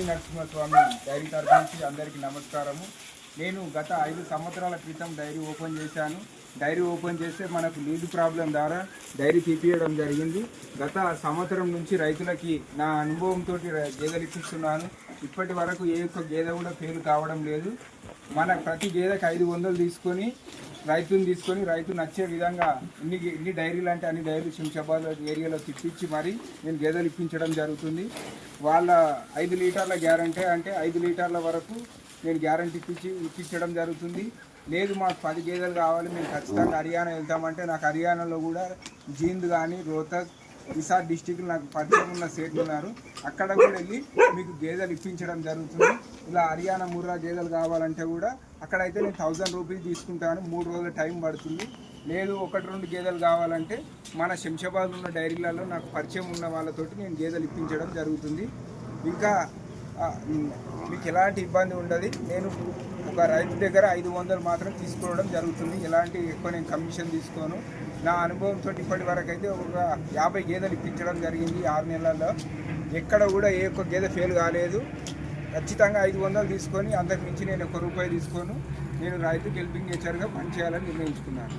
Lakshmi Narasimhaswamy dairy తరఫు నుంచి అందరికీ నమస్కారము. నేను గత 5 సంవత్సరాల క్రితం డైరీ ఓపెన్ చేశాను. డైరీ ఓపెన్ చేస్తే మనకు లీడ్ ప్రాబ్లం ద్వారా డైరీ తీపియడం జరిగింది. గత సంవత్సరం నుంచి రైతులకి నా అనుభవంతో గేదెలు ఇప్పిస్తున్నాను. ఇప్పటి వరకు ఏ ఒక్క గేదె కూడా ఫెయిల్ కావడం లేదు. మన ప్రతి గేదెకి 500 తీసుకొని రైతు నచ్చే విధంగా ఇన్ని డైరీలు అంటే అన్ని డైరీలు శంషాబాద్ ఏరియాలో తిప్పించి మరి నేను గేదెలు ఇప్పించడం జరుగుతుంది. వాళ్ళ 5 లీటర్ల గ్యారంటీ అంటే 5 లీటర్ల వరకు నేను గ్యారంటీ ఇప్పించడం జరుగుతుంది. లేదు మాకు 10 గేదెలు కావాలి, మేము ఖచ్చితంగా హర్యానా వెళ్తామంటే నాకు హర్యానాలో కూడా జీంద్ కానీ రోహ్తక్ హిసార్ డిస్టిక్లు నాకు పరిచయం ఉన్న సేట్లు ఉన్నారు. అక్కడ కూడా వెళ్ళి మీకు గేదెలు ఇప్పించడం జరుగుతుంది. ఇలా హర్యానా ముర్రా గేదెలు కావాలంటే కూడా అక్కడైతే నేను 1000 రూపీస్ తీసుకుంటాను. 3 రోజుల టైం పడుతుంది. లేదు 1-2 గేదెలు కావాలంటే మన శంషాబాద్ ఉన్న డైరీలలో నాకు పరిచయం ఉన్న వాళ్ళతోటి నేను గేదెలు ఇప్పించడం జరుగుతుంది. ఇంకా మీకు ఎలాంటి ఇబ్బంది ఉండదు. నేను ఒక రైతు దగ్గర 500 మాత్రం తీసుకోవడం జరుగుతుంది. ఎలాంటి ఎక్కువ నేను కమిషన్ తీసుకోను. నా అనుభవంతో ఇప్పటి వరకు అయితే ఒక 50 గేదెలు ఇప్పించడం జరిగింది 6 నెలల్లో. ఎక్కడ కూడా ఏ ఒక్క గేదె ఫెయిల్ కాలేదు. ఖచ్చితంగా 500 తీసుకొని అంతకు మించి నేను ₹1 తీసుకోను. నేను రైతుకి హెల్పింగ్ నేచర్గా పనిచేయాలని నిర్ణయించుకున్నాను.